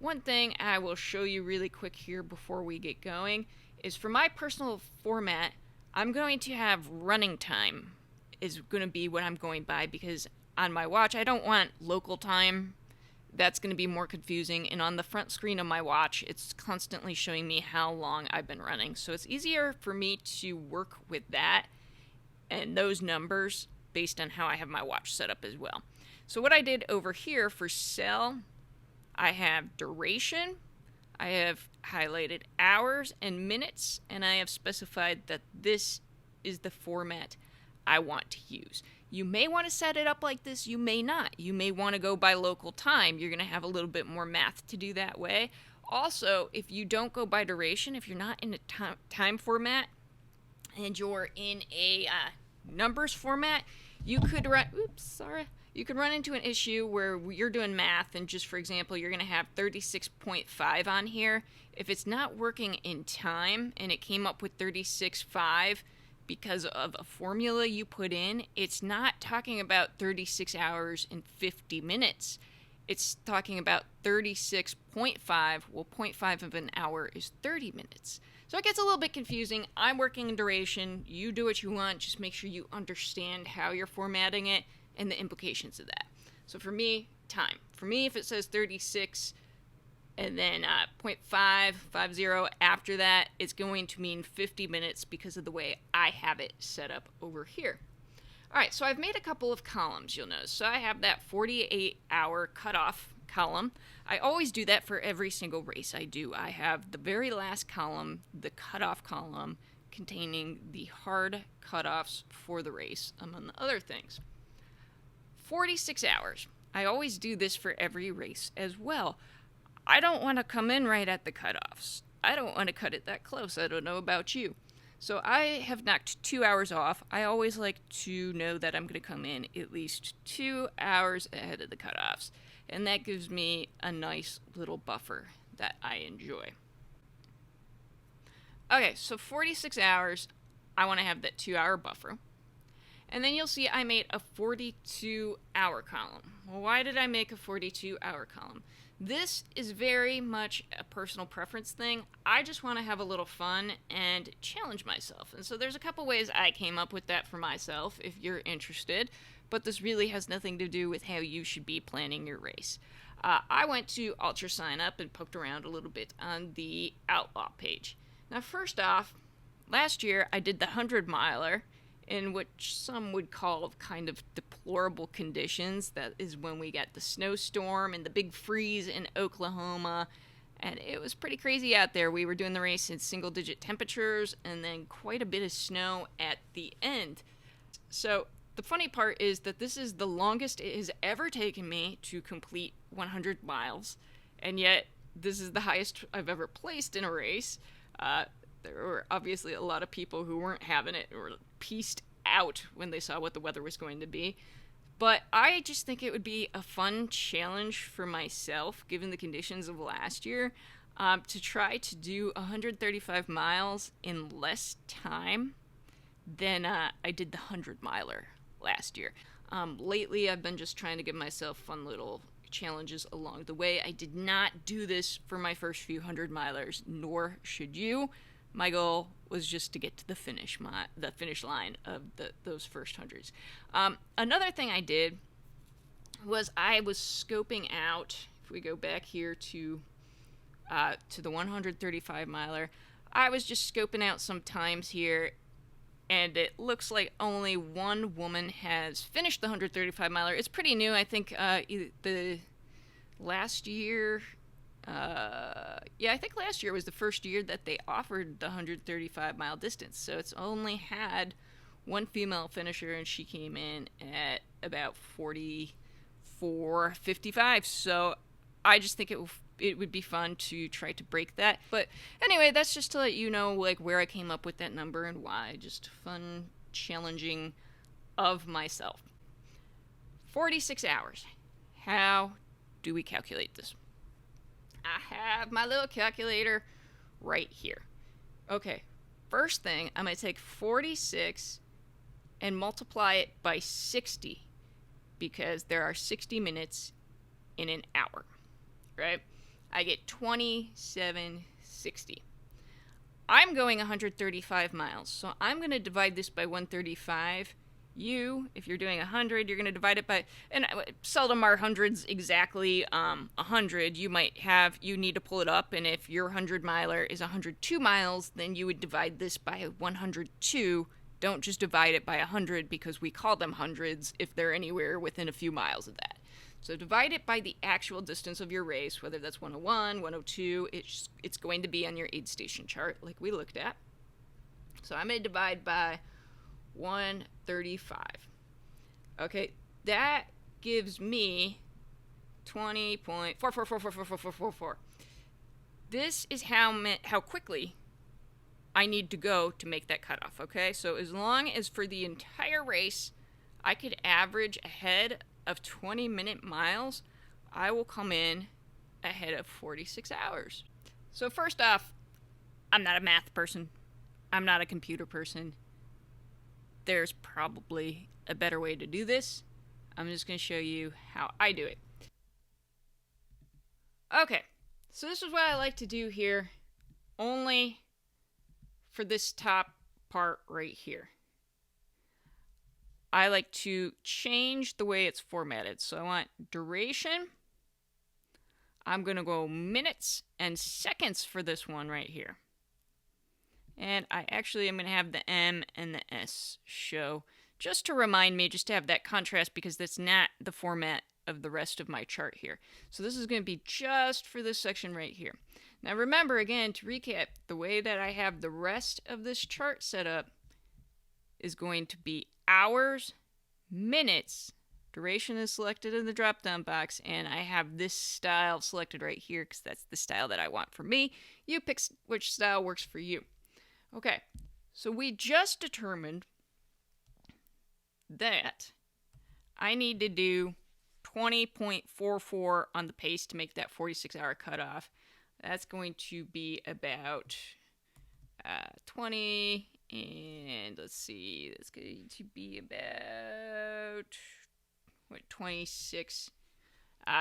one thing I will show you really quick here before we get going is for my personal format, I'm going to have running time is going to be what I'm going by, because on my watch I don't want local time. That's going to be more confusing, and on the front screen of my watch it's constantly showing me how long I've been running, so it's easier for me to work with that and those numbers based on how I have my watch set up as well. So what I did over here for cell, I have duration, I have highlighted hours and minutes, and I have specified that this is the format I want to use. You may want to set it up like this, you may not. You may want to go by local time. You're going to have a little bit more math to do that way. Also, if you don't go by duration, if you're not in a time format and you're in a numbers format, you could run into an issue where you're doing math and just, for example, you're going to have 36.5 on here. If it's not working in time and it came up with 36.5 because of a formula you put in, it's not talking about 36 hours and 50 minutes. It's talking about 36.5. Well, 0.5 of an hour is 30 minutes. So it gets a little bit confusing. I'm working in duration. You do what you want. Just make sure you understand how you're formatting it and the implications of that. So for me, time. For me, if it says 36 and then 0.550 after that, it's going to mean 50 minutes because of the way I have it set up over here. Alright, so I've made a couple of columns, you'll notice. So I have that 48-hour cutoff column. I always do that for every single race I do. I have the very last column, the cutoff column, containing the hard cutoffs for the race, among other things. 46 hours. I always do this for every race as well. I don't want to come in right at the cutoffs. I don't want to cut it that close. I don't know about you. So I have knocked 2 hours off. I always like to know that I'm going to come in at least 2 hours ahead of the cutoffs. And that gives me a nice little buffer that I enjoy. Okay, so 46 hours, I want to have that 2 hour buffer. And then you'll see I made a 42-hour column. Well, why did I make a 42-hour column? This is very much a personal preference thing. I just want to have a little fun and challenge myself. And so there's a couple ways I came up with that for myself, if you're interested. But this really has nothing to do with how you should be planning your race. I went to Ultra Sign Up and poked around a little bit on the Outlaw page. Now, first off, last year I did the 100-miler, in which some would call kind of deplorable conditions. That is when we got the snowstorm and the big freeze in Oklahoma, and it was pretty crazy out there. We were doing the race in single-digit temperatures and then quite a bit of snow at the end. So the funny part is that this is the longest it has ever taken me to complete 100 miles, and yet this is the highest I've ever placed in a race. There were obviously a lot of people who weren't having it or pieced out when they saw what the weather was going to be. But I just think it would be a fun challenge for myself, given the conditions of last year, to try to do 135 miles in less time than I did the 100-miler last year. Lately, I've been just trying to give myself fun little challenges along the way. I did not do this for my first few 100-milers, nor should you. My goal was just to get to the finish line of those first hundreds. Another thing I did was I was scoping out, if we go back here to the 135-miler, I was just scoping out some times here, and it looks like only one woman has finished the 135-miler. It's pretty new. I think the last year... I think last year was the first year that they offered the 135-mile distance. So it's only had one female finisher, and she came in at about 44:55. So I just think it would be fun to try to break that. But anyway, that's just to let you know like where I came up with that number and why. Just fun, challenging of myself. 46 hours. How do we calculate this? I have my little calculator right here. Okay, first thing, I'm going to take 46 and multiply it by 60 because there are 60 minutes in an hour, right? I get 2760. I'm going 135 miles, so I'm going to divide this by 135. You, if you're doing 100, you're going to divide it by, and seldom are hundreds exactly 100. You need to pull it up, and if your 100 miler is 102 miles, then you would divide this by 102. Don't just divide it by 100 because we call them hundreds if they're anywhere within a few miles of that. So divide it by the actual distance of your race, whether that's 101, 102. It's going to be on your aid station chart like we looked at. So I'm going to divide by 135. Okay, that gives me 20.44444444. This is how quickly I need to go to make that cutoff, okay? So as long as for the entire race I could average ahead of 20-minute miles, I will come in ahead of 46 hours. So first off, I'm not a math person. I'm not a computer person. There's probably a better way to do this. I'm just going to show you how I do it. Okay, so this is what I like to do here, only for this top part right here. I like to change the way it's formatted. So I want duration. I'm going to go minutes and seconds for this one right here. And I'm going to have the M and the S show just to remind me, just to have that contrast, because that's not the format of the rest of my chart here. So this is going to be just for this section right here. Now remember, again, to recap, the way that I have the rest of this chart set up is going to be hours, minutes, duration is selected in the drop down box, and I have this style selected right here because that's the style that I want for me. You pick which style works for you. Okay, so we just determined that I need to do 20.44 on the pace to make that 46-hour cutoff. That's going to be about 20, and let's see, that's going to be about 26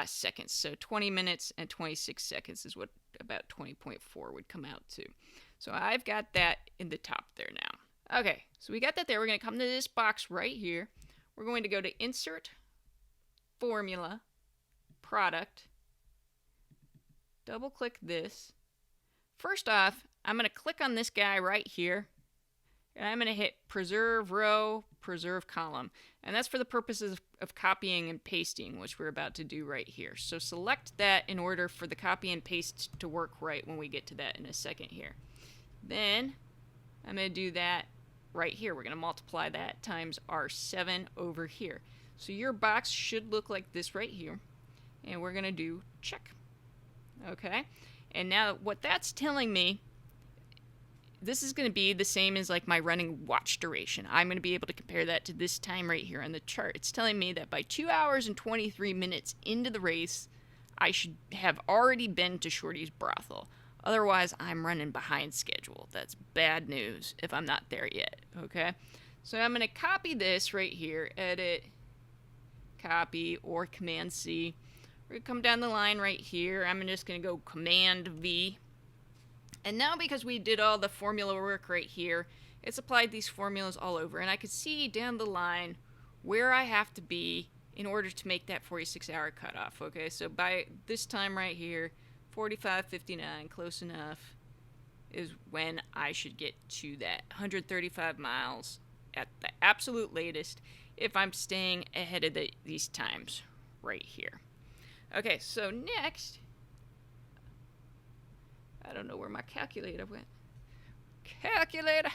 seconds. So 20 minutes and 26 seconds is what about 20.4 would come out to. So I've got that in the top there now. Okay, so we got that there. We're going to come to this box right here. We're going to go to Insert, Formula, Product, double click this. First off, I'm going to click on this guy right here, and I'm going to hit Preserve Row, Preserve Column. And that's for the purposes of copying and pasting, which we're about to do right here. So select that in order for the copy and paste to work right when we get to that in a second here. Then I'm going to do that right here. We're going to multiply that times R7 over here. So your box should look like this right here. And we're going to do check. Okay? And now what that's telling me, this is going to be the same as like my running watch duration. I'm going to be able to compare that to this time right here on the chart. It's telling me that by 2 hours and 23 minutes into the race, I should have already been to Shorty's brothel. Otherwise, I'm running behind schedule. That's bad news if I'm not there yet, okay? So I'm going to copy this right here, edit, copy, or Command-C. We're going to come down the line right here. I'm just going to go Command-V. And now because we did all the formula work right here, it's applied these formulas all over. And I could see down the line where I have to be in order to make that 46-hour cutoff, okay? So by this time right here, 45:59, close enough, is when I should get to that 135 miles at the absolute latest if I'm staying ahead of these times right here. Okay, so next, I don't know where my calculator went. Calculator!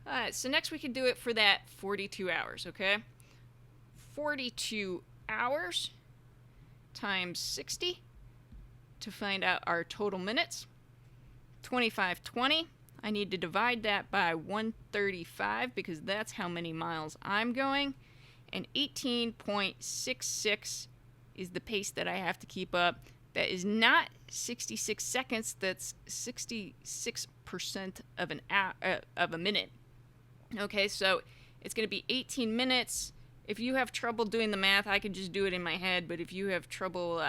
Alright, so next we can do it for that 42 hours, okay? 42 hours times 60 to find out our total minutes. 2520. I need to divide that by 135 because that's how many miles I'm going. And 18.66 is the pace that I have to keep up. That is not 66 seconds. That's 66% of a minute. Okay, so it's going to be 18 minutes. If you have trouble doing the math, I can just do it in my head. But if you have trouble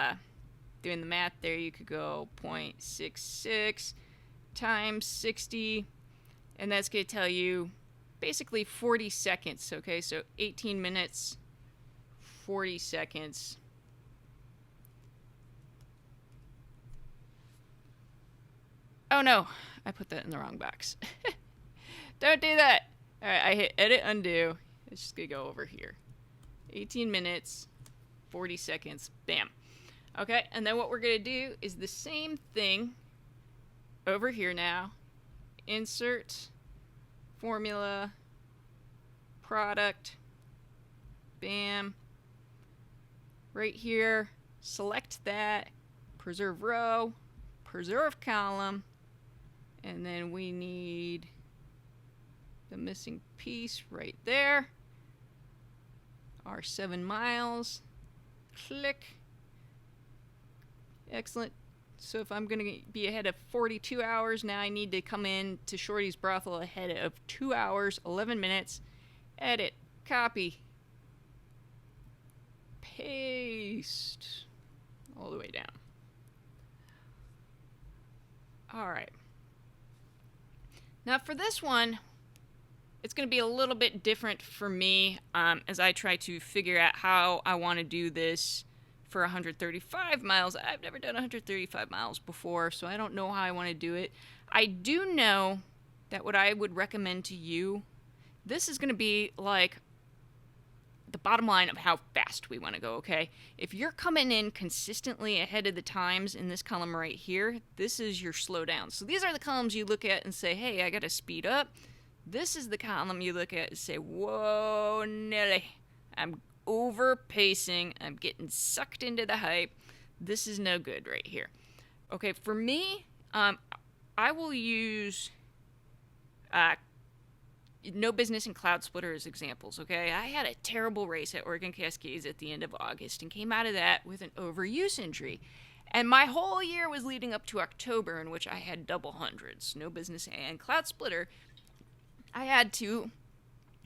doing the math there, you could go 0.66 times 60, and that's going to tell you basically 40 seconds, okay? So 18 minutes, 40 seconds. Oh no, I put that in the wrong box. Don't do that. All right, I hit edit undo. It's just going to go over here. 18 minutes, 40 seconds, bam. Okay, and then what we're going to do is the same thing over here now. Insert, formula, product, bam. Right here, select that, preserve row, preserve column, and then we need the missing piece right there. Our 7 miles. Click. Excellent. So if I'm going to be ahead of 42 hours, now I need to come in to Shorty's Brothel ahead of 2 hours, 11 minutes. Edit. Copy. Paste. All the way down. Alright. Now for this one, it's going to be a little bit different for me as I try to figure out how I want to do this for 135 miles. I've never done 135 miles before, so I don't know how I want to do it. I do know that what I would recommend to you, this is going to be like the bottom line of how fast we want to go, okay? If you're coming in consistently ahead of the times in this column right here, this is your slowdown. So these are the columns you look at and say, hey, I got to speed up. This is the column you look at and say, whoa, Nelly, I'm over-pacing. I'm getting sucked into the hype. This is no good right here. Okay, for me, I will use No Business and Cloud Splitter as examples, okay? I had a terrible race at Oregon Cascades at the end of August and came out of that with an overuse injury. And my whole year was leading up to October, in which I had double hundreds, No Business and Cloud Splitter. I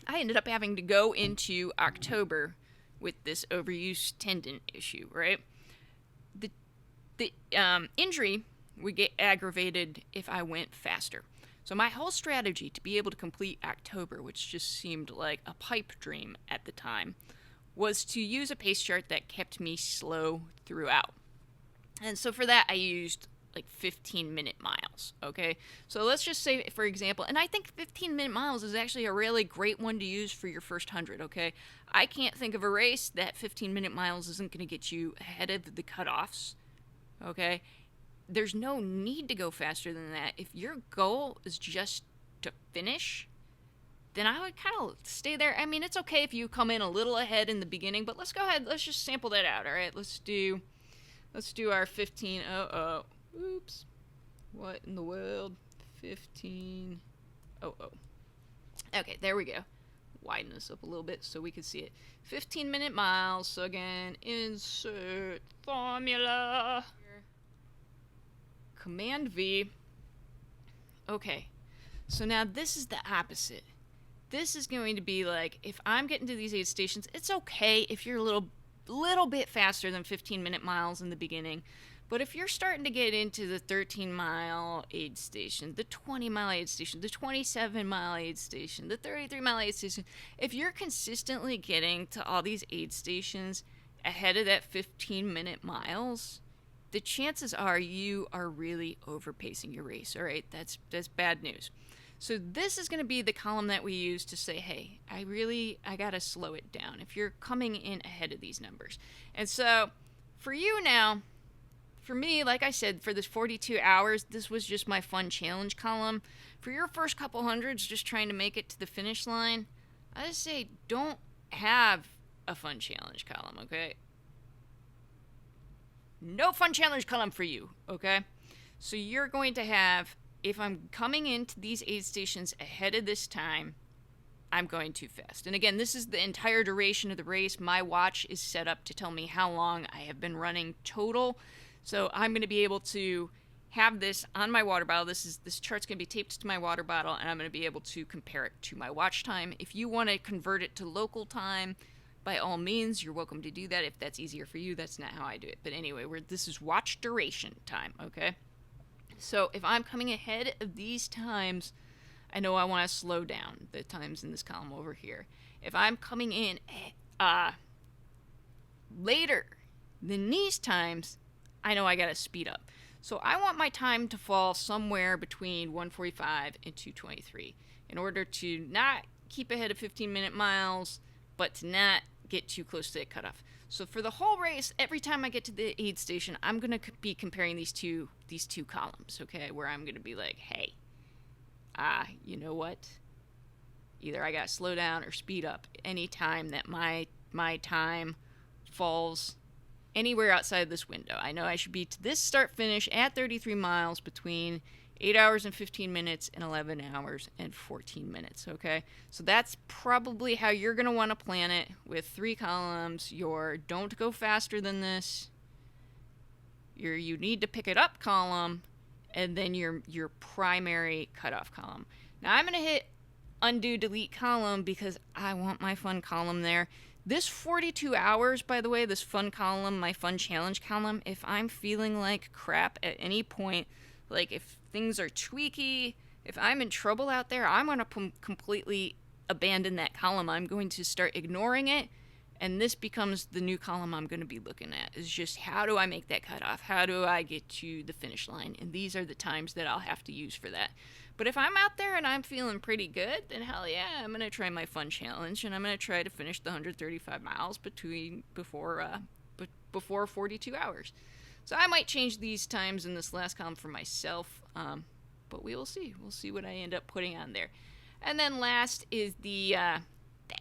ended up having to go into October with this overuse tendon issue, right? The injury would get aggravated if I went faster. So my whole strategy to be able to complete October, which just seemed like a pipe dream at the time, was to use a pace chart that kept me slow throughout. And so for that, I used like 15-minute miles, okay? So let's just say, for example, and I think 15-minute miles is actually a really great one to use for your first 100, okay? I can't think of a race that 15-minute miles isn't going to get you ahead of the cutoffs, okay? There's no need to go faster than that. If your goal is just to finish, then I would kind of stay there. I mean, it's okay if you come in a little ahead in the beginning, but let's go ahead. Let's just sample that out, all right? Let's do our 15. Oops. What in the world? 15. Okay, there we go. Widen this up a little bit so we can see it. 15-minute miles. So again, insert formula. Command V. Okay. So now this is the opposite. This is going to be like, if I'm getting to these aid stations, it's okay if you're a little bit faster than 15-minute miles in the beginning. But if you're starting to get into the 13-mile aid station, the 20-mile aid station, the 27-mile aid station, the 33-mile aid station, if you're consistently getting to all these aid stations ahead of that 15-minute miles, the chances are you are really overpacing your race, all right? That's bad news. So this is going to be the column that we use to say, hey, I got to slow it down if you're coming in ahead of these numbers. And so for you now, for me, like I said, for this 42 hours, this was just my fun challenge column. For your first couple hundreds, just trying to make it to the finish line, I just say don't have a fun challenge column, okay? No fun challenge column for you, okay? So you're going to have, if I'm coming into these aid stations ahead of this time, I'm going too fast. And again, this is the entire duration of the race. My watch is set up to tell me how long I have been running total. So I'm going to be able to have this on my water bottle. This chart's going to be taped to my water bottle, and I'm going to be able to compare it to my watch time. If you want to convert it to local time, by all means, you're welcome to do that. If that's easier for you, that's not how I do it. But anyway, this is watch duration time, okay? So if I'm coming ahead of these times, I know I want to slow down the times in this column over here. If I'm coming in later than these times, I know I got to speed up. So I want my time to fall somewhere between 145 and 223 in order to not keep ahead of 15-minute miles, but to not get too close to the cutoff. So for the whole race, every time I get to the aid station, I'm going to be comparing these two columns, okay, where I'm going to be like, hey, you know what? Either I got to slow down or speed up any time that my time falls anywhere outside this window. I know I should be to this start finish at 33 miles between 8 hours and 15 minutes and 11 hours and 14 minutes, okay? So that's probably how you're going to want to plan it with 3 columns. Your don't go faster than this, your you need to pick it up column, and then your primary cutoff column. Now I'm going to hit undo delete column because I want my fun column there. This 42 hours, by the way, this fun column, my fun challenge column, if I'm feeling like crap at any point, like if things are tweaky, if I'm in trouble out there, I'm going to completely abandon that column. I'm going to start ignoring it, and this becomes the new column I'm going to be looking at, is just how do I make that cutoff? How do I get to the finish line? And these are the times that I'll have to use for that. But if I'm out there and I'm feeling pretty good, then hell yeah, I'm going to try my fun challenge, and I'm going to try to finish the 135 miles before 42 hours. So I might change these times in this last column for myself, but we will see. We'll see what I end up putting on there. And then last is the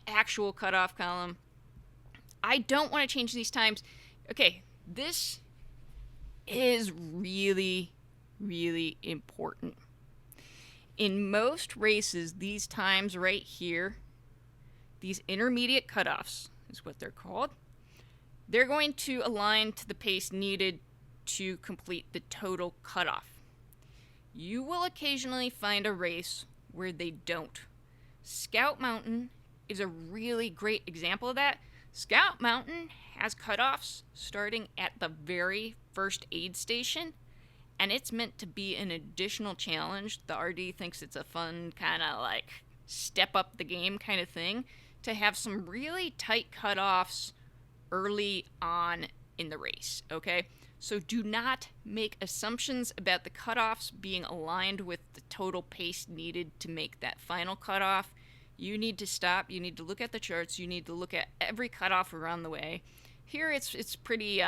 actual cutoff column. I don't want to change these times. Okay, this is really, really important. In most races, these times right here, these intermediate cutoffs is what they're called, they're going to align to the pace needed to complete the total cutoff. You will occasionally find a race where they don't. Scout Mountain is a really great example of that. Scout Mountain has cutoffs starting at the very first aid station, and it's meant to be an additional challenge. The RD thinks it's a fun kind of like step up the game kind of thing to have some really tight cutoffs early on in the race, okay? So do not make assumptions about the cutoffs being aligned with the total pace needed to make that final cutoff. You need to stop. You need to look at the charts. You need to look at every cutoff around the way. Here it's pretty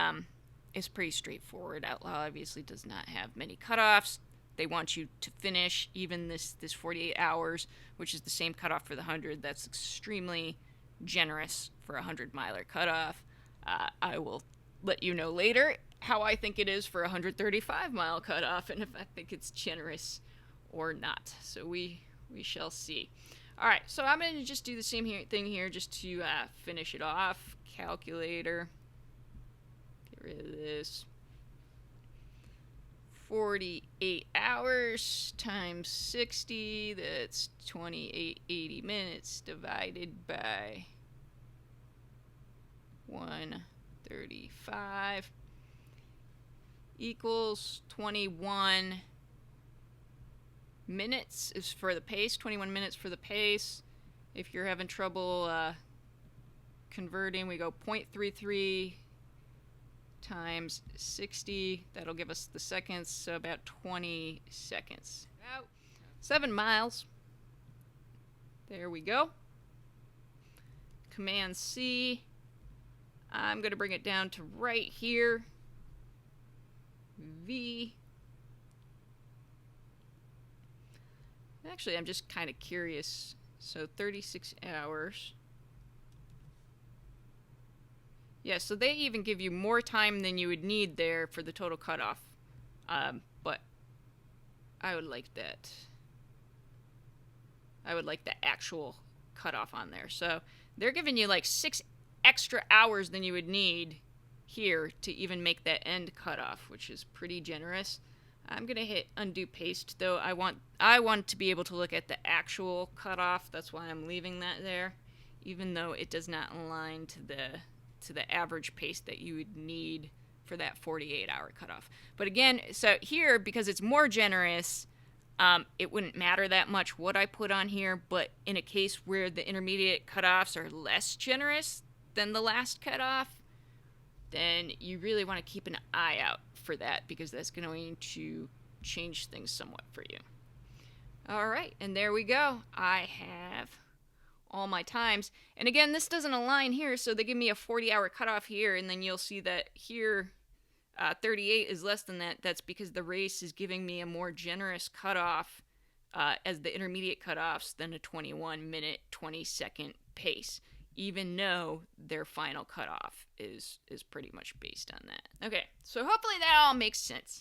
straightforward. Outlaw obviously does not have many cutoffs. They want you to finish even this 48 hours, which is the same cutoff for the 100. That's extremely generous for a 100-miler cutoff. I will let you know later how I think it is for a 135-mile cutoff and if I think it's generous or not. So we shall see. All right, so I'm going to just do the same thing here just to finish it off. Calculator. Get rid of this. 48 hours times 60, that's 2880 minutes divided by 135 equals 21 minutes is for the pace, 21 minutes for the pace. If you're having trouble converting, we go 0.33 times 60. That'll give us the seconds, so about 20 seconds. About 7 miles. There we go. Command C. I'm going to bring it down to right here. V. Actually, I'm just kind of curious. So 36 hours. Yeah, so they even give you more time than you would need there for the total cutoff. But I would like that. I would like the actual cutoff on there. So they're giving you like 6 extra hours than you would need here to even make that end cutoff, which is pretty generous. I'm going to hit undo paste, though. I want to be able to look at the actual cutoff. That's why I'm leaving that there. even though it does not align to the average pace that you would need for that 48-hour cutoff. But again, so here, because it's more generous, it wouldn't matter that much what I put on here, but in a case where the intermediate cutoffs are less generous than the last cutoff, then you really want to keep an eye out for that, because that's going to change things somewhat for you. All right, and there we go. I have all my times. And again, this doesn't align here, so they give me a 40-hour cutoff here, and then you'll see that here 38 is less than that. That's because the race is giving me a more generous cutoff as the intermediate cutoffs than a 21-minute, 20-second pace, even though their final cutoff is pretty much based on that. Okay, so hopefully that all makes sense.